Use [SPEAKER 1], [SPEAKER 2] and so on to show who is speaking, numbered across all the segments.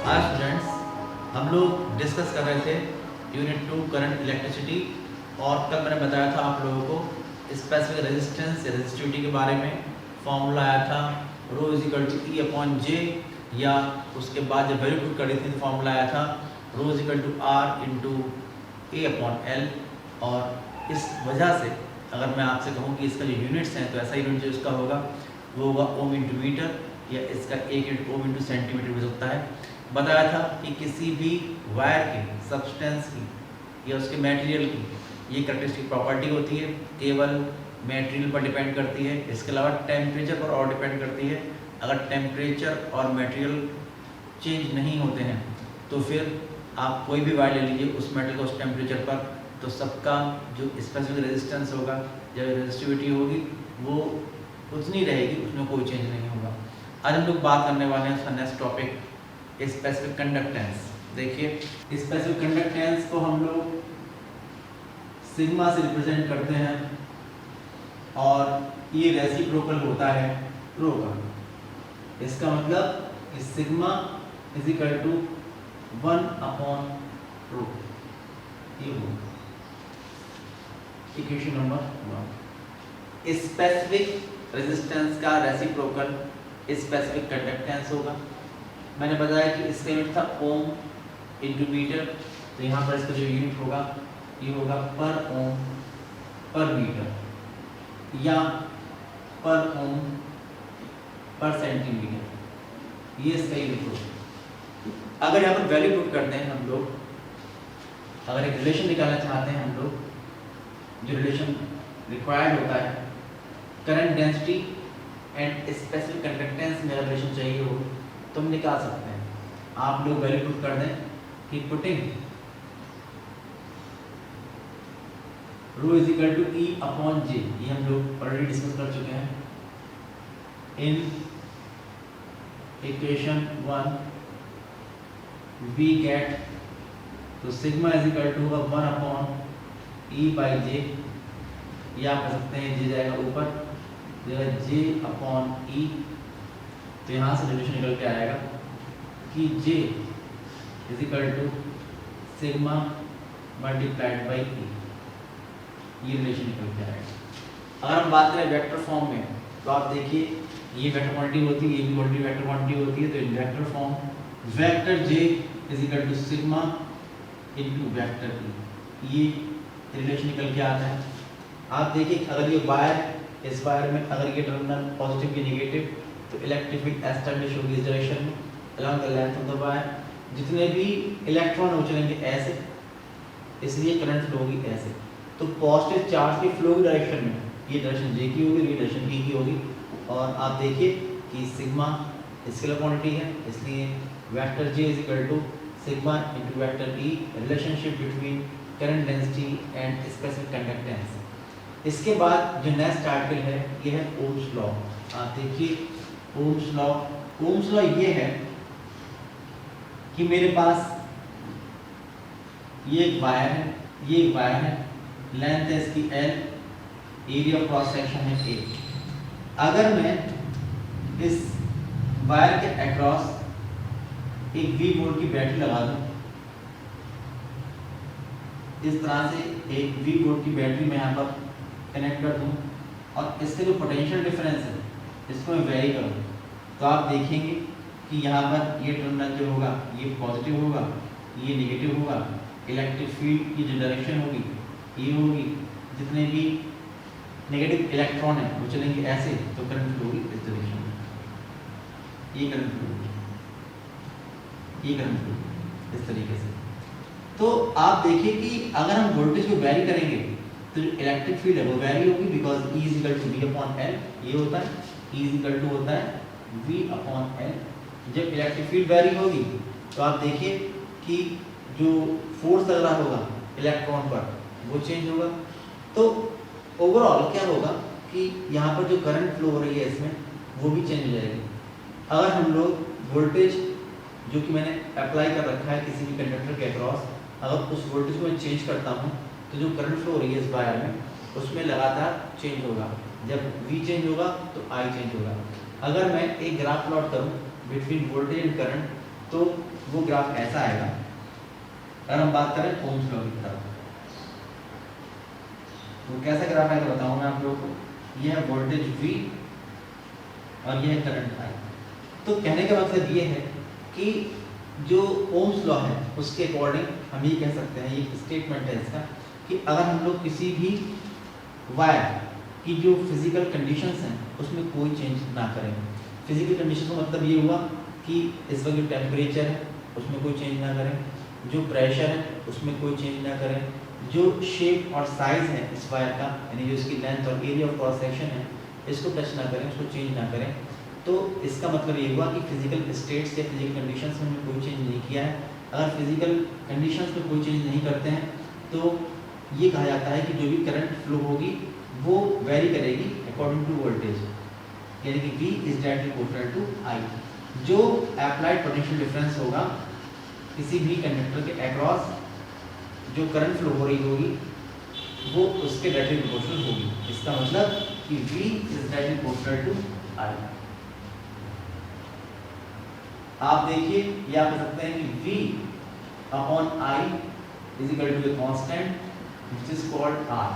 [SPEAKER 1] आज स्टूडेंट्स हम लोग डिस्कस कर रहे थे यूनिट 2 करंट इलेक्ट्रिसिटी। और कल मैंने बताया था आप लोगों को स्पेसिफिक रेजिस्टेंस या रेजिस्टिविटी के बारे में। फॉर्मूला आया था rho is equal to E upon J, या उसके बाद जब वैल्यू पुट कर दी थी तो फॉर्मूला आया था rho is equal to R into A upon L. और इस वजह से अगर मैं आपसे कहूँ कि इसका जो यूनिट्स हैं तो ऐसा यूनिट जो इसका होगा वो होगा ओम इंटू मीटर, या इसका एक यूनिट ओम इंटू सेंटीमीटर भी होता है। बताया था कि किसी भी वायर की, सब्सटेंस की या उसके मटेरियल की ये कैरेक्टरिस्टिक प्रॉपर्टी होती है, केवल मटेरियल पर डिपेंड करती है। इसके अलावा टेम्परेचर पर और डिपेंड करती है। अगर टेम्परेचर और मटेरियल चेंज नहीं होते हैं तो फिर आप कोई भी वायर ले लीजिए उस मेटल को उस टेम्परेचर पर, तो सबका जो स्पेसिफिक रेजिस्टेंस होगा या रेजिस्टिविटी होगी वो उतनी रहेगी, उसमें कोई चेंज नहीं होगा। आज हम लोग बात करने वाले हैं उसका नेक्स्ट टॉपिक स्पेसिफिक कंडक्टेंस। देखिए स्पेसिफिक कंडक्टेंस को हम लोग सिग्मा से रिप्रेजेंट करते हैं और ये रेसिप्रोकल होता है रो का। इसका मतलब कि sigma is equal to 1 upon rho. ये होगा इक्वेशन नंबर 1। स्पेसिफिक रेजिस्टेंस का रेसिप्रोकल स्पेसिफिक कंडक्टेंस होगा। मैंने बताया कि इसका यूनिट था ओम इंटू मीटर, तो यहाँ पर इसका जो यूनिट होगा ये होगा पर ओम पर मीटर या पर ओम पर सेंटीमीटर, ये इसका यूनिट होगा। अगर यहाँ पर वैल्यू पुट करते हैं हम लोग, अगर एक रिलेशन निकालना चाहते हैं हम लोग, जो रिलेशन रिक्वायर्ड होता है current density and specific conductance में रिलेशन चाहिए हो तो हम निकाल सकते हैं। आप लोग वैल्यू पुट कर दें कि putting rho is equal to E upon J, ये हम लोग ऑलरेडी डिस्कस कर चुके हैं इन इक्वेशन 1। वी गेट तो सिग्मा इज इक्वल टू होगा 1 अपॉन ई बाई जे, या आप कह सकते हैं जे जाएगा ऊपर, जे अपॉन ई, तो यहाँ से रिलेशन निकल के आएगा कि J is equal to sigma multiplied by E, ये रिलेशन निकल के आएगा। अगर हम बात करें वेक्टर फॉर्म में तो आप देखिए ये वेक्टर क्वांटिटी होती है, ये भी क्वांटिटी वेक्टर क्वांटिटी होती है। तो in vector form vector J is equal to sigma into vector E, ये रिलेशन निकल के आता है। आप देखिए अगर ये वायर, इस वायर में अगर ये टर्मिनल पॉजिटिव की नेगेटिव, तो इलेक्ट्रिक फील्ड एस्टैब्लिश होगी इस डायरेक्शन में along the length of the wire। जितने भी इलेक्ट्रॉन हो चलेंगे ऐसे, इसलिए करंट फ्लो होगी ऐसे। तो पॉजिटिव चार्ज की फ्लो की डायरेक्शन में ये डायरेक्शन J की होगी, ये डायरेक्शन E की होगी। और आप देखिए कि सिग्मा स्केलर क्वांटिटी है, इसलिए vector J is equal to sigma into vector E, relationship between current density and specific conductance. इसके बाद जो नेक्स्ट आर्टिकल है ये है ओम्स लॉ। आप देखिए ओम्स लॉ, ओम्स लॉ ये है कि मेरे पास ये एक वायर है, ये एक वायर है, लेंथ है इसकी L, area of cross section है A। अगर मैं इस वायर के अक्रॉस एक V वोल्ट की बैटरी लगा दूं, इस तरह से एक V वोल्ट की बैटरी मैं यहाँ पर कनेक्ट कर दूं और इसके जो पोटेंशियल डिफरेंस है इसको मैं वेरी करूँ, तो आप देखेंगे कि यहाँ पर ये टर्मिनल जो होगा ये पॉजिटिव होगा, ये नेगेटिव होगा। इलेक्ट्रिक फील्ड की जो डायरेक्शन होगी ये होगी, जितने भी नेगेटिव इलेक्ट्रॉन है वो चलेंगे ऐसे, तो करंट फ्लो होगी इस डायरेक्शन में, ये करंट फ्लो होगी, ये करंट फ्लो इस तरीके से। तो आप देखिए कि अगर हम वोल्टेज को वेरी करेंगे तो जो इलेक्ट्रिक फील्ड है वो वेरी होगी, because E is equal to V upon L, ये होता है E इज इक्वल टू होता है V अपॉन L। जब इलेक्ट्रिक फील्ड वेरी होगी तो आप देखिए कि जो फोर्स लग रहा होगा इलेक्ट्रॉन पर वो चेंज होगा। तो ओवरऑल क्या होगा कि यहाँ पर जो करंट फ्लो हो रही है इसमें वो भी चेंज हो जाएगी। अगर हम लोग वोल्टेज जो कि मैंने अप्लाई कर रखा है किसी भी कंडक्टर के अक्रॉस, अगर उस वोल्टेज को मैं चेंज करता हूँ तो जो करंट फ्लो हो रही है इस वायर में उसमें लगातार चेंज होगा। जब V चेंज होगा तो I चेंज होगा। अगर मैं एक ग्राफ प्लॉट करूं बिटवीन वोल्टेज एंड करंट, तो वो ग्राफ ऐसा आएगा। अगर हम बात करें ओम्स लॉ की तरफ, तो कैसा ग्राफ आएगा बताऊँ मैं आप लोगों को। ये है वोल्टेज V और ये है करंट I। तो कहने का मतलब ये है कि जो ओम्स लॉ है उसके अकॉर्डिंग हम ये कह सकते हैं, ये स्टेटमेंट है इसका, कि अगर हम लोग किसी भी वायर की जो फिजिकल कंडीशंस हैं उसमें कोई चेंज ना करें। फिजिकल कंडीशन का मतलब ये हुआ कि इस वक्त जो टेम्परेचर है उसमें कोई चेंज ना करें, जो प्रेशर है उसमें कोई चेंज ना करें, जो शेप और साइज़ है इस वायर का, यानी जो इसकी लेंथ और एरिया ऑफ क्रॉस सेक्शन है, इसको टच ना करें, उसको चेंज ना करें। तो इसका मतलब ये हुआ कि फिजिकल स्टेट्स या फिजिकल कंडीशंस में हमने कोई चेंज नहीं किया है। अगर फिजिकल कंडीशंस में कोई चेंज नहीं करते हैं तो ये कहा जाता है कि जो भी करंट फ्लो होगी वो वेरी करेगी अकॉर्डिंग टू वोल्टेज, यानी कि V is directly proportional to I। जो अप्लाइड पोटेंशियल डिफरेंस होगा किसी भी कंडक्टर के अक्रॉस जो करंट फ्लो हो रही होगी वो उसके डायरेक्टली प्रोपोर्शनल होगी। इसका मतलब कि V is directly proportional to I। आप देखिए या आप कह सकते हैं कि V upon I is equal to a constant which is called R,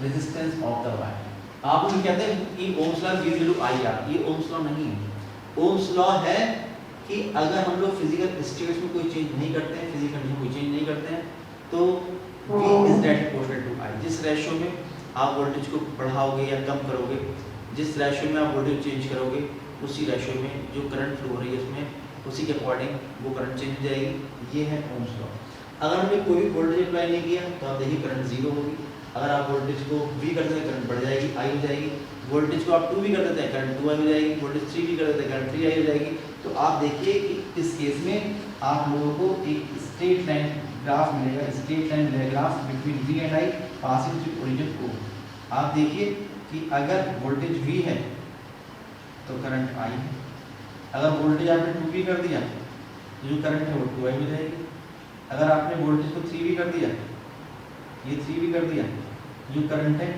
[SPEAKER 1] resistance of the wire. आप लोग कहते हैं कि Ohm's law V equal to IR, ये ओम्स लॉ नहीं है। ओम्स लॉ है कि अगर हम लोग फिजिकल स्टेट्स में कोई चेंज नहीं करते हैं, फिजिकल कंडीशन में कोई चेंज नहीं करते हैं, तो V is directly proportional to I। जिस रेशियो में आप वोल्टेज को बढ़ाओगे या कम करोगे, जिस रेशियो में आप वोल्टेज चेंज करोगे, उसी रेशियो में जो करंट फ्लो हो रही है उसमें उसी के अकॉर्डिंग वो करंट चेंज हो जाएगी। ये है ओम्स लॉ। अगर हमने कोई भी वोल्टेज अप्लाई नहीं किया तो आप देखिए करंट जीरो होगी। अगर आप वोल्टेज को V कर देते हैं करंट बढ़ जाएगी, I हो जाएगी। वोल्टेज को आप 2 भी कर देते हैं करंट 2I हो जाएगी। वोल्टेज 3 भी कर देते हैं करंट 3I हो जाएगी। तो आप देखिए कि इस केस में आप लोगों को एक स्ट्रेट लाइन ग्राफ मिलेगा, स्ट्रेट लाइन मिलेगा graph between V and I passing through origin O। आप देखिए कि अगर वोल्टेज V है तो करंट I है। अगर वोल्टेज आपने 2 भी कर दिया तो जो करंट है वो 2I हो जाएगी। अगर आपने वोल्टेज को 3 भी कर दिया, ये 3 भी कर दिया, जो करंट है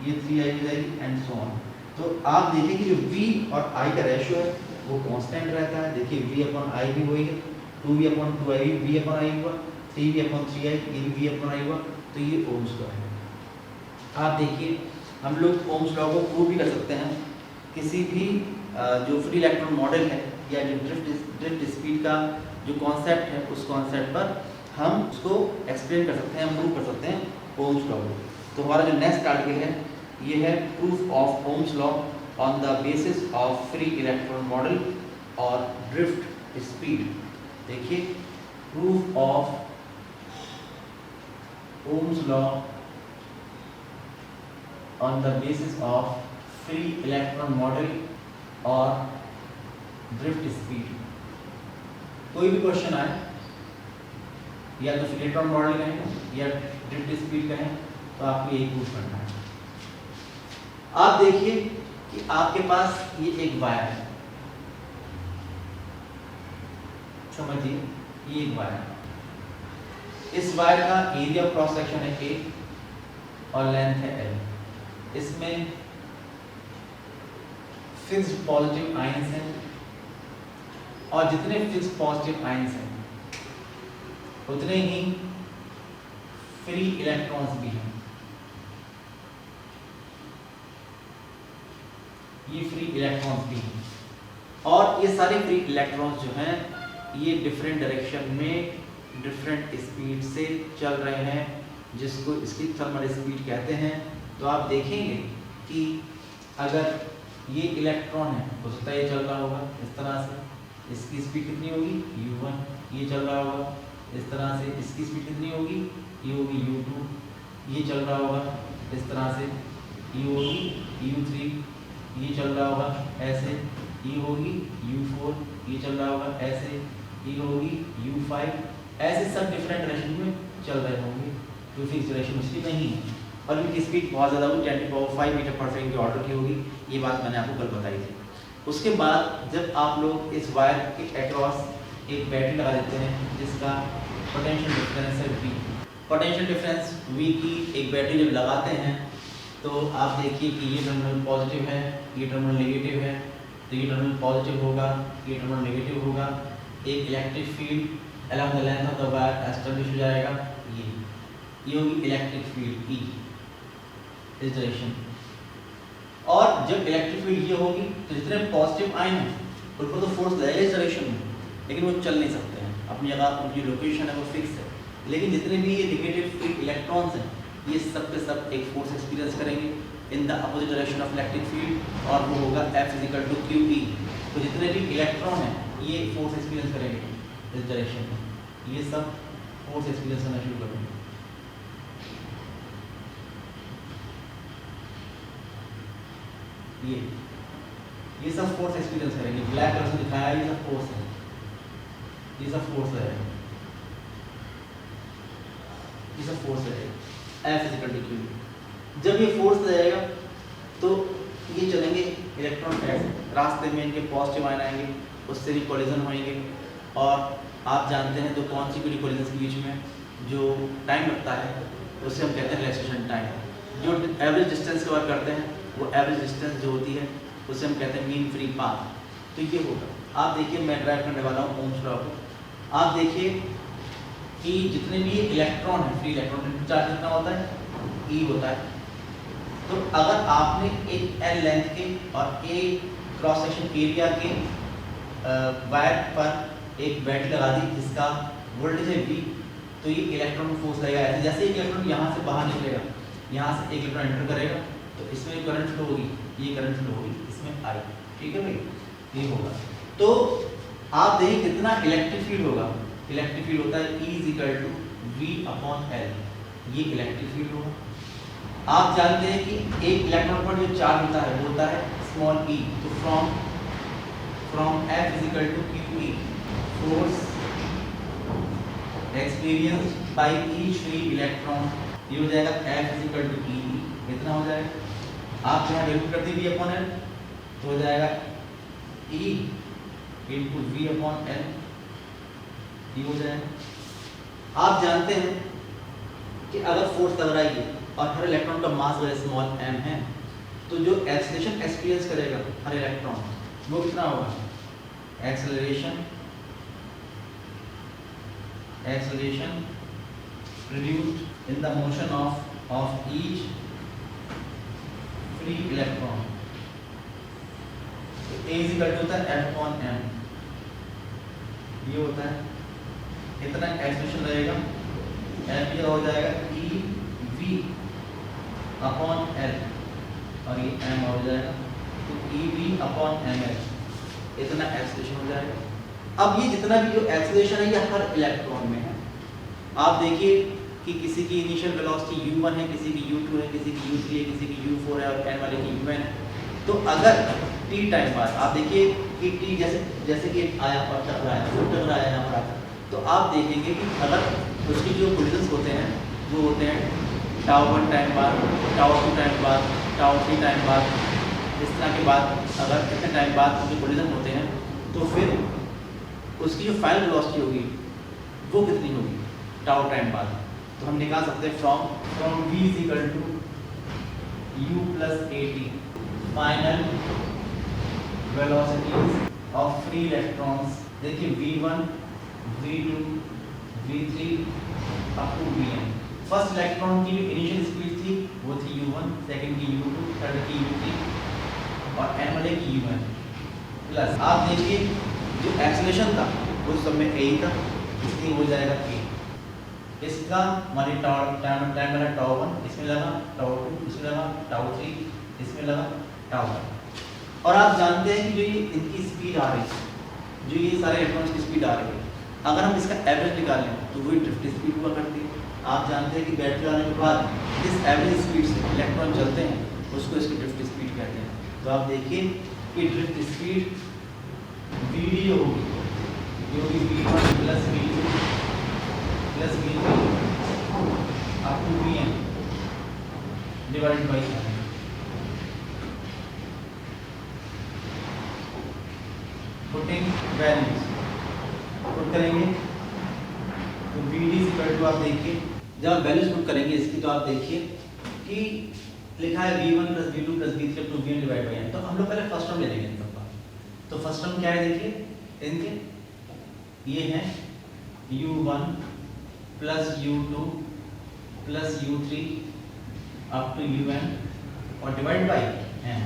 [SPEAKER 1] ये 3I हो जाएगी एंड सो ऑन। तो आप देखिए कि जो V और I का रेशियो है वो कांस्टेंट रहता है। देखिए V अपॉन I भी वही है, 2V अपॉन 2I भी V अपॉन I हुआ, 3V अपॉन 3I ये भी V अपॉन I हुआ। तो ये ओम्स लॉ है। आप देखिए हम लोग ओम्स लॉ को प्रूव भी कर सकते हैं। किसी भी जो फ्री इलेक्ट्रॉन मॉडल है या जो ड्रिफ्ट स्पीड का जो कॉन्सेप्ट है उस कॉन्सेप्ट पर हम उसको एक्सप्लेन कर सकते हैं, प्रूव कर सकते हैं ओम्स लॉ को। तो हमारा जो नेक्स्ट आर्टिकल है ये है proof of Ohm's law on the basis of free electron model और ड्रिफ्ट स्पीड। देखिए proof of Ohm's law on the basis of free electron model और ड्रिफ्ट स्पीड। कोई भी क्वेश्चन आए या तो फ्री इलेक्ट्रॉन मॉडल कहें या ड्रिफ्ट स्पीड कहें तो आपको यही प्रूफ करना है। आप देखिए कि आपके पास ये एक वायर है, समझिए ये एक वायर है। इस वायर का एरिया ऑफ क्रॉस सेक्शन है A और लेंथ है L। इसमें फिक्स्ड पॉजिटिव आयंस हैं और जितने फिक्स्ड पॉजिटिव आयंस हैं उतने ही फ्री इलेक्ट्रॉन्स भी हैं। ये फ्री इलेक्ट्रॉन्स भी हैं और ये सारे फ्री इलेक्ट्रॉन्स जो हैं ये डिफरेंट डायरेक्शन में डिफरेंट स्पीड से चल रहे हैं, जिसको इसकी थर्मल स्पीड कहते हैं। तो आप देखेंगे कि अगर ये इलेक्ट्रॉन है हो सकता है ये चल रहा होगा इस तरह से, इसकी स्पीड कितनी होगी u1, ये चल रहा होगा इस तरह से, इसकी स्पीड कितनी होगी ये होगी u2, ये चल रहा होगा इस तरह से, ये होगी u3, ये चल रहा होगा ऐसे, ये होगी u4, ये चल रहा होगा ऐसे, ये होगी u5, ऐसे सब डिफरेंट डायरेक्शन में चल रहे होंगे क्योंकि इस डायरेक्शन में नहीं है और इनकी स्पीड बहुत ज़्यादा होगी, 10⁵ मीटर पर सेकंड के ऑर्डर की होगी। ये बात मैंने आपको कल बताई थी। उसके बाद जब आप लोग इस वायर के अक्रॉस एक बैटरी लगा देते हैं जिसका पोटेंशियल डिफरेंस है V, पोटेंशियल डिफरेंस V की एक बैटरी जब लगाते हैं तो आप देखिए कि ये टर्मिनल पॉजिटिव है, ये टर्मिनल नेगेटिव है, तो ये टर्मिनल पॉजिटिव होगा, ये टर्मिनल नेगेटिव होगा। एक electric field along the length of the wire establish हो जाएगा। ये होगी इलेक्ट्रिक फील्ड ई इस डायरेक्शन। और जब इलेक्ट्रिक फील्ड ये होगी तो जितने पॉजिटिव आयन हैं उनको तो फोर्स लगेगा इस डायरेक्शन में, लेकिन वो चल नहीं सकते हैं, अपनी जगह उनकी लोकेशन है वो फिक्स है। लेकिन जितने भी ये नेगेटिव फील्ड इलेक्ट्रॉन्स हैं ये सब के सब एक फोर्स एक्सपीरियंस करेंगे in the opposite direction of electric field, और वो होगा F=QE। तो जितने भी इलेक्ट्रॉन हैं ये फोर्स एक्सपीरियंस करेंगे इस डायरेक्शन में, ये सब फोर्स एक्सपीरियंस करना शुरू करेंगे। ये सब फोर्स एक्सपीरियंस करेंगे, ब्लैक कलर से दिखाया ये सब फोर्स है, ये सब फोर्स है, ये सब फोर्स है F=QE। जब ये फोर्स रहेगा तो ये चलेंगे इलेक्ट्रॉन ऐसे रास्ते में, इनके पॉजिटिव आयन आएंगे, उससे भी कोलिजन होंगे। और आप जानते हैं तो कौन सी भी कोलिजन के बीच में जो टाइम लगता है उसे हम कहते हैं रिलैक्सेशन टाइम। जो एवरेज डिस्टेंस कवर करते हैं वो एवरेज डिस्टेंस जो होती है उसे हम कहते हैं मीन फ्री पाथ। तो ये होगा, आप देखिए मैं ड्राइव करने वाला हूँ ओम्स लॉ को। आप देखिए कि जितने भी इलेक्ट्रॉन है, फ्री इलेक्ट्रॉन चार्ज कितना होता है, ई होता है। तो अगर आपने एक एल लेंथ के और ए क्रॉस सेक्शन एरिया के वायर पर एक बैटरी लगा दी जिसका वोल्टेज है V, तो ये इलेक्ट्रॉन फोर्स लगेगा ऐसे। जैसे एक इलेक्ट्रॉन यहाँ से बाहर निकलेगा, यहाँ से एक इलेक्ट्रॉन एंटर करेगा तो इसमें करंट फ्लो होगी, ये करंट फ्लो होगी, इसमें आई, ठीक है भाई, ये होगा। तो आप देखिए कितना इलेक्ट्रिक फील्ड होगा। इलेक्ट्रिक फील्ड होता है E=V/L, ये इलेक्ट्रिक फील्ड होगा। आप जानते हैं कि एक इलेक्ट्रॉन पर जो चार्ज होता है वो होता है स्मॉल e। तो from F=QE, force experienced by each free electron, ये हो जाएगा F=QE, कितना हो जाएगा, आप यहाँ वैल्यू कर दी V/L तो हो जाएगा E×V/L, ये हो जाएगा। आप जानते हैं कि अगर फोर्स लग रहा है और हर इलेक्ट्रॉन का मास स्मॉल m है तो जो एक्सेलरेशन एक्सपीरियंस करेगा हर इलेक्ट्रॉन वो कितना होगा, acceleration produced in the motion of each free electron। A होता है F/m, ये होता है इतना एक्सप्रेशन रहेगा, F ये हो जाएगा EV/L और ये m हो जाएगा, तो EV/ml इतना एक्सप्रेशन हो जाएगा। अब ये जितना भी जो एक्सेलरेशन है ये हर इलेक्ट्रॉन में है। आप देखिए कि किसी की इनिशियल वेलोसिटी u1 है, किसी की u2 है, किसी की u3 है, किसी की u4 है और n वाले की un है। तो अगर t टाइम बाद आप देखिए कि t जैसे कि आया और टकराया यहाँ पर आकर, तो आप देखेंगे कि अगर उसके जो कोलिजन्स होते हैं वो होते हैं τ1 टाइम बाद, τ2 टाइम बाद, τ3 टाइम बाद, इस तरह के बाद अगर कितने टाइम बाद उनके कोलिजन होते हैं तो फिर उसकी जो फाइनल वेलोसिटी होगी वो कितनी होगी टाउ टाइम बाद। तो हम निकाल सकते हैं from V=U+AT final velocities of free electrons. देखिए V1, V2, V3 up to Vn। First electron की इनिशियल स्पीड थी वो थी u1, सेकंड की u2, थर्ड की u3 और n वाले की un प्लस। आप देखिए जो एक्सेलरेशन था उस सब में a था, इसलिए हो जाएगा a। इसका मानी टाइम लगा τ1, इसमें लगा τ2, इसमें लगा τ3, इसमें लगा τ1। और आप जानते हैं कि जो ये इनकी स्पीड आ रही है, जो ये सारे इलेक्ट्रॉन्स की स्पीड आ रही है, अगर हम इसका एवरेज निकालें तो वही ड्रिफ्ट स्पीड हुआ करती है। आप जानते हैं कि बैटरी लगाने के बाद जिस एवरेज स्पीड से इलेक्ट्रॉन चलते हैं उसको इसकी ड्रिफ्ट स्पीड कहते हैं। तो आप देखिए कि ड्रिफ्ट स्पीड Vd होगी जो कि V1 + V2 + V3 up to Vn divided by n। Putting values put करेंगे तो Vd आप देखिए जब आप वैल्यूज पुट करेंगे इसकी तो आप देखिए कि लिखा है V1 + V2 + V3 up to Vn divided by n। तो हम लोग पहले फर्स्ट टर्म ले लेंगे इन सबका। तो फर्स्ट टर्म क्या है देखिए इनके ये है u1 plus u2 plus u3 up to un और डिवाइड बाई n,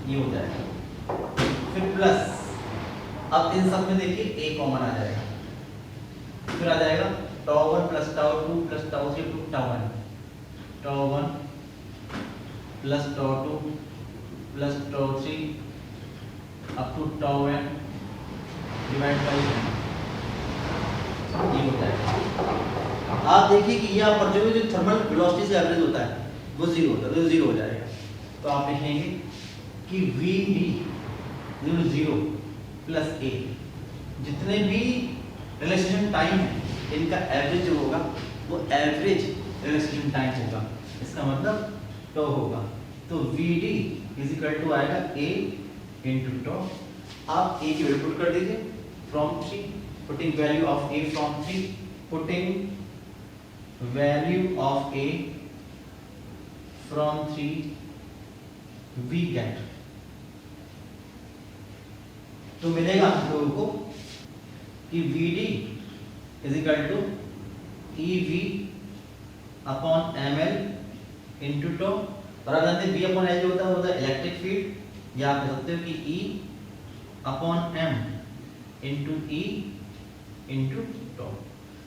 [SPEAKER 1] ये हो जाएगा। फिर प्लस, अब इन सब में देखिए a कॉमन आ जाएगा, फिर आ जाएगा tau 1 plus tau 2 plus tau 3 to tau 1, tau 1 plus tau 2 plus tau 3 up to tau n divide by n, ये हो जाएगा। आप देखिए कि यहाँ पर जो थर्मल वेलोसिटी से एवरेज होता है वो जीरो होता है, तो जीरो हो जाएगा। तो आप लिखेंगे कि वी डी जीरो प्लस ए, जितने भी रिलैक्सेशन टाइम है इनका एवरेज जो होगा वो एवरेज रिलैक्सेशन टाइम होगा, इसका मतलब टो होगा। तो V D is equal to आएगा ए इंटू टो। आप ए की वैल्यू पुट कर दीजिए from 3, putting value of A from 3, putting value of A from 3, we get, तो मिलेगा हम लोगों को कि V D is equal to E V upon M L into tau. और आप जानते हैं वी अपॉन एल जो होता है इलेक्ट्रिक फील्ड, या आप कह सकते हो कि E upon M into E into tau.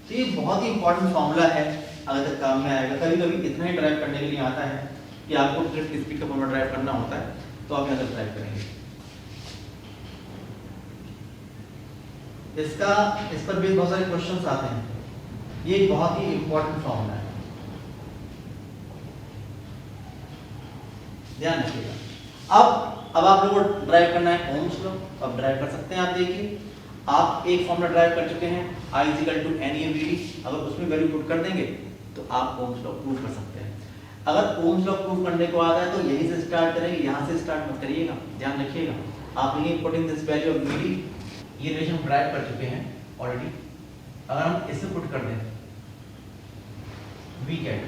[SPEAKER 1] तो ये बहुत ही इंपॉर्टेंट फॉर्मूला है, अगर तक काम में आएगा। कभी कभी इतना ही ड्राइव करने के लिए आता है कि आपको ड्रिफ्ट स्पीड का फॉर्मूला ड्राइव करना होता है, तो आप यहाँ तक ड्राइव करेंगे। इस पर भी बहुत सारे क्वेश्चंस आते हैं, ये एक बहुत ही इंपॉर्टेंट फॉर्मूला है, ध्यान रखिएगा। अब आप लोगों को ड्राइव करना है ओम्स लॉ, अब ड्राइव कर सकते हैं। आप देखिए आप एक फॉर्मूला ड्राइव कर चुके हैं I = NEVD, अगर उसमें वैल्यू पुट कर देंगे तो आप ओम्स लॉ प्रूव कर सकते हैं। अगर ओम्स लॉ प्रूव करने को आता है तो यहीं से स्टार्ट करेंगे, यहाँ से स्टार्ट मत करिएगा, ध्यान रखिएगा। आप लिखेंगे putting this value of VD, ये रिलेशन हम ड्राइव कर चुके हैं ऑलरेडी। अगर हम इसे पुट कर दें वी गेट,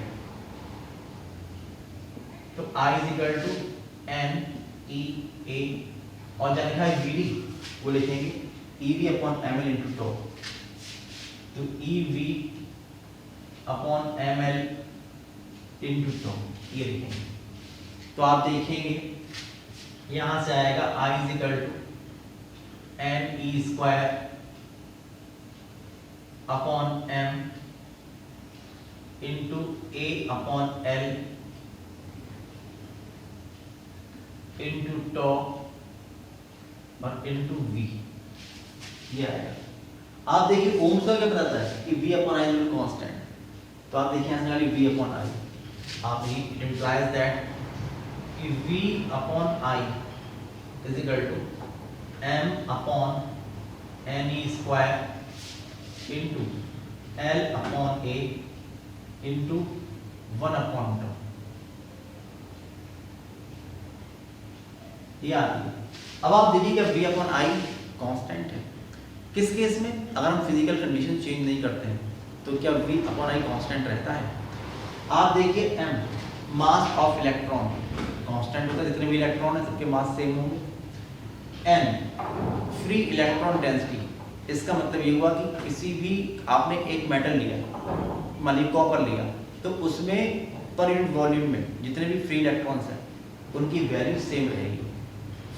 [SPEAKER 1] तो I = NEA और जहाँ लिखा है VD वो लिखेंगे EV upon ML into tau, तो EV upon ML into tau ये लिखेंगे। तो आप देखेंगे यहां से आएगा I = NE² upon M into A upon L into tau और इंटू V, ये आएगा। आप देखिए ओम्स लॉ क्या बताता है कि V upon I is constant, तो आप देखिए यहाँ से V अपॉन I, आप ये इट इम्प्लाइज दैट कि V upon I is equal to M upon NE² into L upon A into 1 upon tau, ये आती है। अब आप देखिए क्या V अपॉन I कांस्टेंट है, किस केस में? अगर हम फिजिकल कंडीशन चेंज नहीं करते हैं तो क्या V अपॉन I कांस्टेंट रहता है? आप देखिए M mass of electron constant होता है, जितने भी इलेक्ट्रॉन है सबके मास सेम होंगे। N फ्री इलेक्ट्रॉन डेंसिटी, इसका मतलब ये हुआ कि किसी भी आपने एक मेटल लिया, मान लीजिए कॉपर लिया, तो उसमें पर यूनिट वॉल्यूम में जितने भी फ्री इलेक्ट्रॉन्स हैं उनकी वैल्यू सेम रहेगी,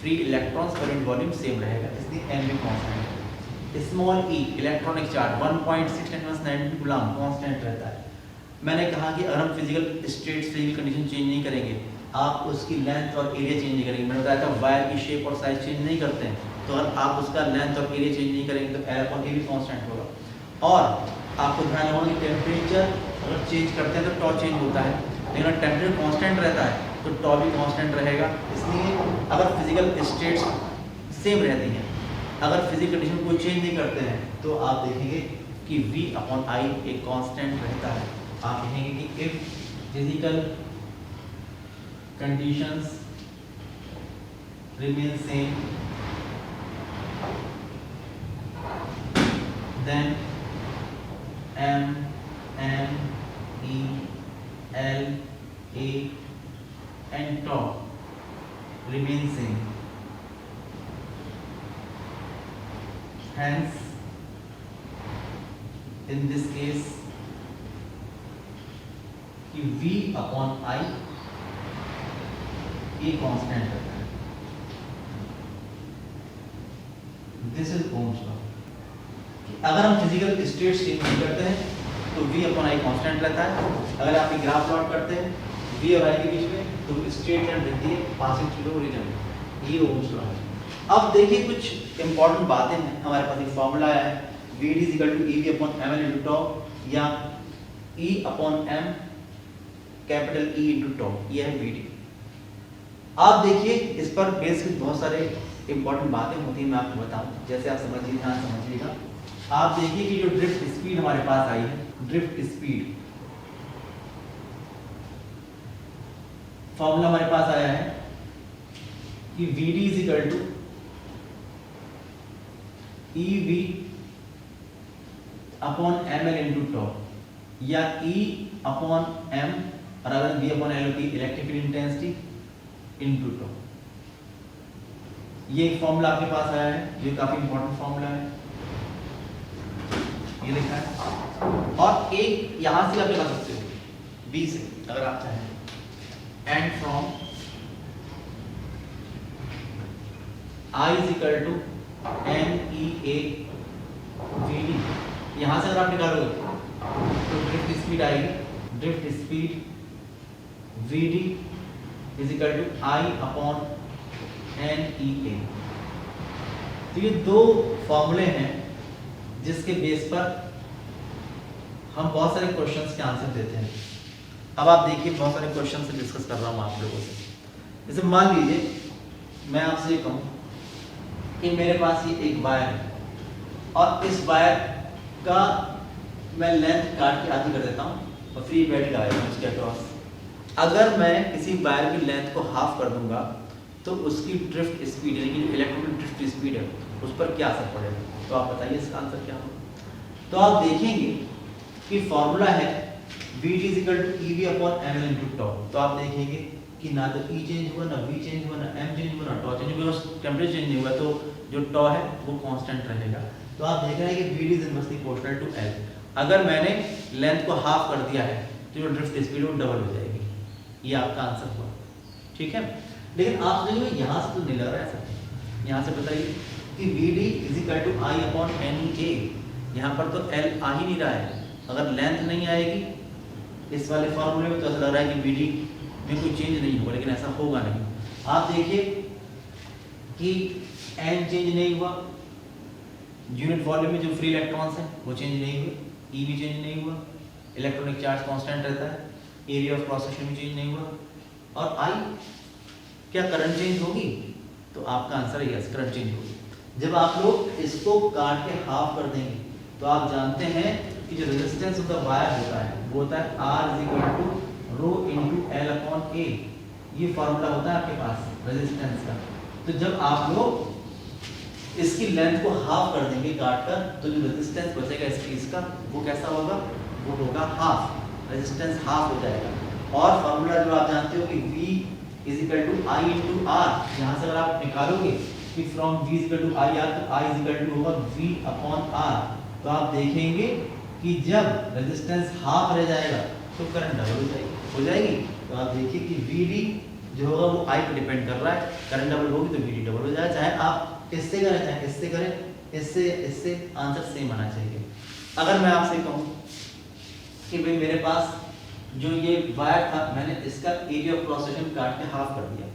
[SPEAKER 1] free electrons per unit volume same रहेगा, इसलिए N में कांस्टेंट है। Small e electronic charge 1.6 coulomb constant रहता है। मैंने कहा कि अगर हम physical state physical condition change नहीं करेंगे, आप उसकी लेंथ और एरिया चेंज नहीं करेंगे। मैंने बताया था वायर की शेप और साइज चेंज नहीं करते हैं, तो अगर आप उसका लेंथ और एरिया चेंज नहीं करेंगे तो L अपॉन A भी कांस्टेंट होगा। और आपको ध्यान रखना कि टेम्परेचर अगर चेंज करते हैं तो टॉ चेंज होता है, लेकिन अगर टेम्परेचर कांस्टेंट रहता है तो टॉ भी कांस्टेंट रहेगा। इसलिए अगर फिजिकल स्टेट्स सेम रहती हैं, अगर फिजिकल कंडीशन को चेंज नहीं करते हैं, तो आप देखेंगे कि V अपॉन I एक कांस्टेंट रहता है। आप देखेंगे कि if physical conditions remain same then M N E L A and tau remain same. Hence in this case कि V अपॉन I ये कांस्टेंट रहता है। This is Ohm's law. अगर हम फिजिकल स्टेट चेंज नहीं करते हैं तो V अपॉन I कांस्टेंट रहता है। अगर आप एक ग्राफ प्लॉट करते हैं V और I के बीच में तो स्ट्रेट लाइन रहती है पासिंग थ्रू द ओरिजिन, ये ओम्स लॉ है। अब देखिए कुछ इंपॉर्टेंट बातें हैं। हमारे पास एक फॉर्मूला है VD is equal to EV upon ml into tau या E upon m capital E into tau, ये है VD। आप देखिए इस पर बेसिक बहुत सारे इंपॉर्टेंट बातें होती हैं, मैं आपको बताऊं, जैसे आप समझिए, ध्यान समझिएगा। आप देखिए कि जो ड्रिफ्ट स्पीड हमारे पास आई है, ड्रिफ्ट स्पीड फॉर्मूला हमारे पास आया है कि VD is equal to EV upon ml into tau या E अपॉन m और अगर V अपॉन L होती electric field intensity into tau. ये एक फॉर्मूला आपके पास आया है, ये काफी इंपॉर्टेंट फॉर्मूला है, ये लिखा है। और एक यहां से आप लगा सकते हो B से अगर आप चाहें, and from I is equal to NEA VD, यहां से अगर आप निकालोगे तो ड्रिफ्ट स्पीड आएगी, drift speed VD is equal to I upon NEA। तो ये दो फॉर्मूले हैं जिसके बेस पर हम बहुत सारे क्वेश्चंस के आंसर देते हैं। अब आप देखिए बहुत सारे क्वेश्चन से डिस्कस कर रहा हूँ आप लोगों से। जैसे मान लीजिए मैं आपसे ये कहूँ कि मेरे पास ये एक वायर है और इस वायर का मैं लेंथ काट के आधी कर देता हूँ और फ्री बैटरी लगाई हूँ इसके अक्रॉस। अगर मैं किसी वायर की लेंथ को हाफ कर दूंगा तो उसकी ड्रिफ्ट स्पीड यानी कि इलेक्ट्रिकल ड्रिफ्ट स्पीड है उस पर क्या असर पड़ेगा? तो आप बताइए इसका आंसर क्या होगा। तो आप देखेंगे कि फॉर्मूला है VD is equal to EV upon ml into tau. तो आप देखेंगे कि ना तो E चेंज हुआ, ना V चेंज हुआ, ना M चेंज हुआ, ना टॉ चेंज हुआ, टेम्परेचर चेंज नहीं हुआ, तो जो टॉ है वो कांस्टेंट रहेगा। तो आप देख रहे हैं कि VD is inversely proportional to L। अगर मैंने लेंथ को हाफ कर दिया है तो जो ड्रिफ्ट स्पीड वो डबल हो जाएगी। ये आपका आंसर हुआ, ठीक है। लेकिन आप देखिए यहाँ से तो नहीं लग रहा है ऐसा। यहाँ से बताइए कि VD is equal to I upon NEA, यहाँ पर तो L आ ही नहीं रहा है। अगर लेंथ नहीं आएगी इस वाले फॉर्मूले में तो ऐसा लग रहा है कि VD में कोई चेंज नहीं होगा, लेकिन ऐसा होगा नहीं। आप देखिए कि N चेंज नहीं हुआ, यूनिट वॉल्यूम में जो फ्री इलेक्ट्रॉन्स हैं वो चेंज नहीं हुए, E भी चेंज नहीं हुआ, इलेक्ट्रॉनिक चार्ज कांस्टेंट रहता है, एरिया ऑफ क्रॉस सेक्शन भी चेंज नहीं हुआ, और I क्या करंट चेंज होगी? तो आपका आंसर है यस, करंट चेंज होगी। जब आप लोग इसको काट के हाफ कर देंगे तो आप जानते हैं कि जो रेजिस्टेंस ऑफ द वायर होता है वो होता है R is equal to rho into L upon A। ये फॉर्मूला होता है आपके पास रेजिस्टेंस का। तो जब आप लोग इसकी लेंथ को हाफ कर देंगे काट कर तो जो रेजिस्टेंस बचेगा इस पीस का वो कैसा होगा? वो होगा हाफ, रेजिस्टेंस हाफ हो जाएगा। और फॉर्मूला जो आप जानते हो कि V is equal to I into R, यहाँ से अगर आप निकालोगे कि from V is equal to I R तो I इज इक्वल टू होगा V अपॉन R। तो आप देखेंगे कि जब रेजिस्टेंस हाफ रह जाएगा तो करंट डबल हो जाएगी। तो आप देखिए कि VD जो होगा वो I पे डिपेंड कर रहा है, करंट डबल होगी तो VD डबल हो जाएगा। चाहे आप इससे करें चाहे इससे करें, इससे आंसर सेम आना चाहिए। अगर मैं आपसे कहूँ कि भाई मेरे पास जो ये वायर था मैंने इसका एरिया ऑफ क्रॉस सेक्शन काट के हाफ कर दिया,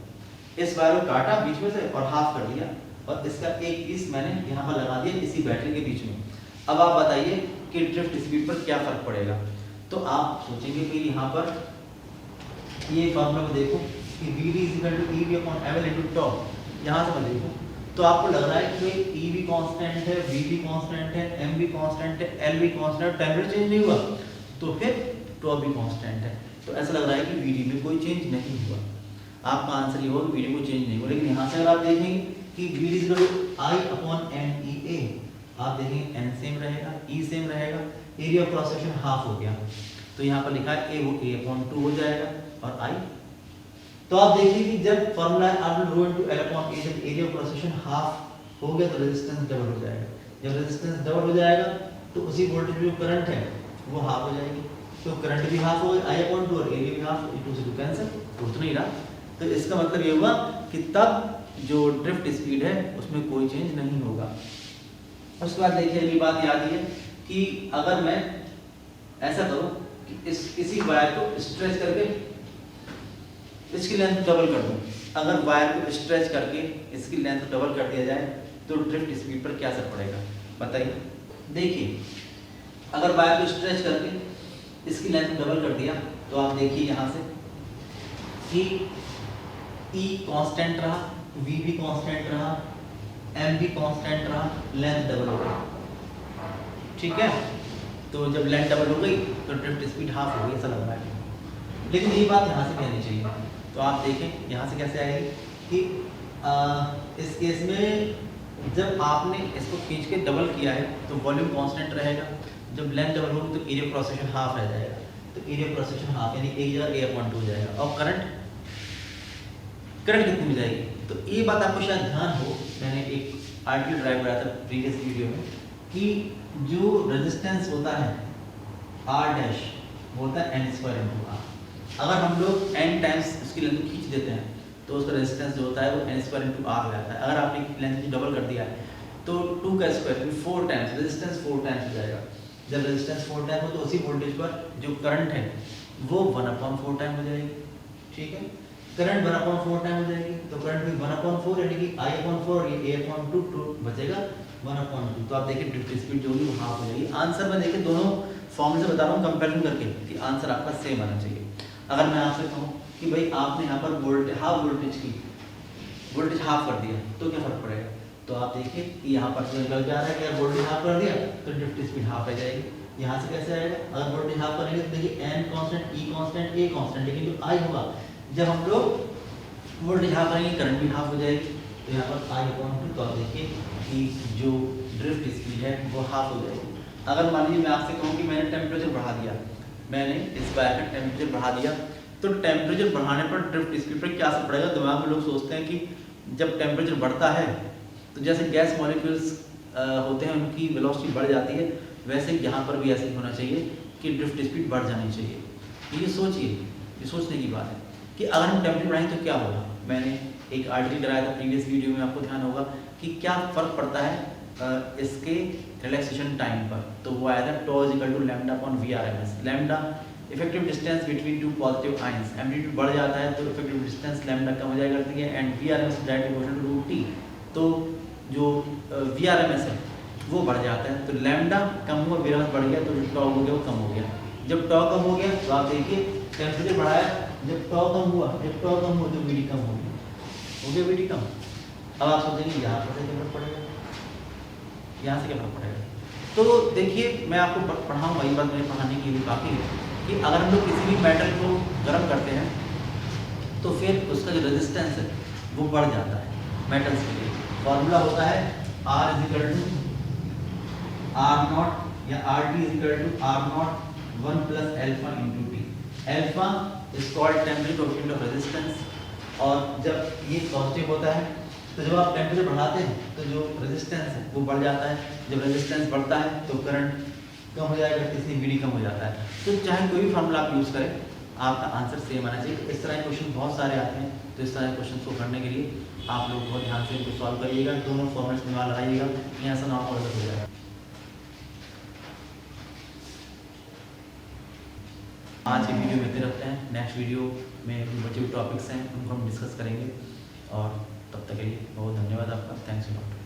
[SPEAKER 1] इस वायर को काटा बीच में से और हाफ कर दिया और इसका एक पीस मैंने यहाँ पर लगा दिया इसी बैटरी के बीच में। अब आप बताइए कि ड्रिफ्ट स्पीड पर क्या फर्क पड़ेगा? तो आप सोचेंगे कि यहाँ पर ये फॉर्मूला को देखो कि VD is equal to EV upon ml into tau. यहाँ से मैं देखूँ तो आपको लग रहा है कि भाई E भी कांस्टेंट है, V भी कांस्टेंट है, M भी कांस्टेंट है, L भी कांस्टेंट, टेम्परेचर चेंज नहीं हुआ तो फिर टॉ भी कांस्टेंट है। तो ऐसा लग रहा है कि VD में कोई चेंज नहीं हुआ। आपका आंसर ये होगा VD में कोई चेंज नहीं हुआ। लेकिन यहाँ से अगर आप देखेंगे कि VD is equal to I upon NEA, आप देखेंगे N सेम रहेगा, E सेम रहेगा, area of cross section half हो गया तो यहाँ पर लिखा है A वो A अपॉन 2 हो जाएगा और I। तो आप देखिए कि जब फॉर्मूला है R rho into L upon A, जब area of cross section half हो गया तो रेजिस्टेंस डबल हो जाएगा। जब रेजिस्टेंस डबल हो जाएगा तो उसी वोल्टेज में जो करंट है वो हाफ हो जाएगी। तो करंट भी हाफ हो गई, I/2 और एरिया भी हाफ, टू से टू कैंसिल, उड़ तो नहीं रहा। तो इसका मतलब ये हुआ कि तब जो ड्रिफ्ट स्पीड है उसमें कोई चेंज नहीं होगा। उसके बाद देखिए अगली बात याद है कि अगर मैं ऐसा करूं कि इसी वायर को स्ट्रेच करके इसकी लेंथ डबल कर दूं, अगर वायर को स्ट्रेच करके इसकी लेंथ डबल कर दिया जाए तो ड्रिफ्ट स्पीड पर क्या असर पड़ेगा बताइए। देखिए अगर वायर को स्ट्रेच करके इसकी लेंथ डबल कर दिया तो आप देखिए यहाँ से कि E कांस्टेंट रहा, V भी कांस्टेंट रहा, M भी कांस्टेंट रहा, लेंथ डबल हो गई, ठीक है। तो जब लेंथ डबल हो गई तो ड्रिफ्ट स्पीड हाफ हो गई, ऐसा लग रहा है। लेकिन ये बात यहाँ से भी आनी चाहिए। तो आप देखें यहाँ से कैसे आएगी कि इस केस में जब आपने इसको खींच के डबल किया है तो वॉल्यूम कांस्टेंट रहेगा, जब लेंथ डबल होगी तो एरिया क्रॉस सेक्शन हाफ रह जाएगा, तो एरिया क्रॉस सेक्शन हाफ यानी एक जगह A/2 हो जाएगा। और करंट कितनी हो जाएगी, तो ये बात आपको शायद ध्यान हो, मैंने एक आर्टिकल ड्राइव कराया था प्रीवियस वीडियो में कि जो रेजिस्टेंस होता है R' होता है n² × R। अगर हम लोग n टाइम्स उसकी लेंथ खींच देते हैं तो उसका रेजिस्टेंस जो होता है वो n² × R हो जाता है। अगर आपने लेंथ की डबल कर दिया है तो 2 का स्क्वायर 4 टाइम्स रेजिस्टेंस 4 टाइम्स हो जाएगा। जब रेजिस्टेंस 4 टाइम हो तो उसी वोल्टेज पर जो करंट है वो 1/4 टाइम हो जाएगी, ठीक है। करंट 1/4 टाइम हो जाएगी तो करंट भी 1/4 यानी कि I/4 और ये A/2 बचेगा 1/2। तो आप देखिए ड्रिफ्ट स्पीड जो होगी वो हाफ हो जाएगी। आंसर में देखिए दोनों फॉर्म से बता रहा हूँ कंपेरिजन करके कि आंसर आपका सेम आना चाहिए। अगर मैं आपसे कहूँ कि भाई आपने यहाँ पर वोल्टेज हाफ कर दिया तो क्या फर्क पड़ेगा, तो आप देखिए कि यहाँ पर से निकल के आ रहा है कि अगर वोल्टेज हाफ कर दिया तो ड्रिफ्ट स्पीड हाफ रह जाएगी। यहाँ से कैसे आएगा, अगर वोल्टेज हाफ करेंगे तो देखिए n constant, E constant, A constant, लेकिन जो I होगा जब हम लोग वोल्टेज हाफ करेंगे करंट भी हाफ हो जाएगी। तो यहाँ पर I/2 तो आप देखिए कि जो ड्रिफ्ट स्पीड है वो हाफ हो जाएगी। अगर मान लीजिए मैं आपसे कहूँ कि मैंने टेम्परेचर बढ़ा दिया, मैंने इस वायर का टेम्परेचर बढ़ा दिया, तो टेम्परेचर बढ़ाने पर ड्रिफ्ट स्पीड पर क्या असर पड़ेगा। दिमाग में लोग सोचते हैं कि जब टेम्परेचर बढ़ता है तो जैसे गैस मॉलिक्यूल्स होते हैं उनकी वेलोसिटी बढ़ जाती है, वैसे यहाँ पर भी ऐसे होना चाहिए कि ड्रिफ्ट स्पीड बढ़ जानी चाहिए। ये सोचिए, ये सोचने की बात है कि अगर हम टेम्परेचर बढ़ाएंगे तो क्या होगा। मैंने एक आर्टिकल कराया था प्रीवियस वीडियो में, आपको ध्यान होगा कि क्या फ़र्क पड़ता है इसके रिलैक्सेशन टाइम पर। तो वो आया था τ = λ/Vrms। Lambda effective distance between two positive ions, amplitude बढ़ जाता है तो इफेक्टिव डिस्टेंस लैम्डा कम हो जाया करती है, and Vrms directly proportional to √T। तो जो Vrms है वो बढ़ जाता है, तो लैम्डा कम हुआ, Vrms बढ़ गया, तो जो τ हो गया वो कम हो गया। जब τ कम हो गया तो आप देखिए टेम्परेचर बढ़ाया, जब τ कम हुआ तो Vd कम हो गया Vd कम। अब आप सोचेंगे यहाँ पर क्या फर्क पड़ेगा, यहाँ से क्या फर्क पड़ेगा। तो देखिए मैं आपको पढ़ाऊँगा, ये बात मेरे पढ़ाने की भी काफ़ी है कि अगर हम लोग किसी भी मेटल को गर्म करते हैं तो फिर उसका जो रेजिस्टेंस है वो बढ़ जाता है। मेटल्स के लिए फॉर्मूला होता है R = R0 या RT = R0 1 + α × T। Alpha is called temperature coefficient of resistance, और जब ये पॉजिटिव होता है तो जब आप टेम्परेचर बढ़ाते हैं तो जो रेजिस्टेंस है वो बढ़ जाता है, जब रेजिस्टेंस बढ़ता है तो करंट कम हो जाएगा, इसलिए Vd कम हो जाता है। तो चाहे कोई भी फार्मूला आप यूज़ करें आपका आंसर सेम आना चाहिए। इस तरह के क्वेश्चन बहुत सारे आते हैं, तो इस तरह के क्वेश्चन को करने के लिए आप लोग बहुत ध्यान से इनको सॉल्व करिएगा, दोनों फॉर्मेट्स में लगाइएगा, यहाँ से नाम ऑर्डर हो जाएगा। आज की वीडियो में इतने रखते हैं, नेक्स्ट वीडियो में बचे हुए टॉपिक्स हैं उनको हम डिस्कस करेंगे, और तब तक के लिए बहुत धन्यवाद आपका, थैंक्स अ लॉट।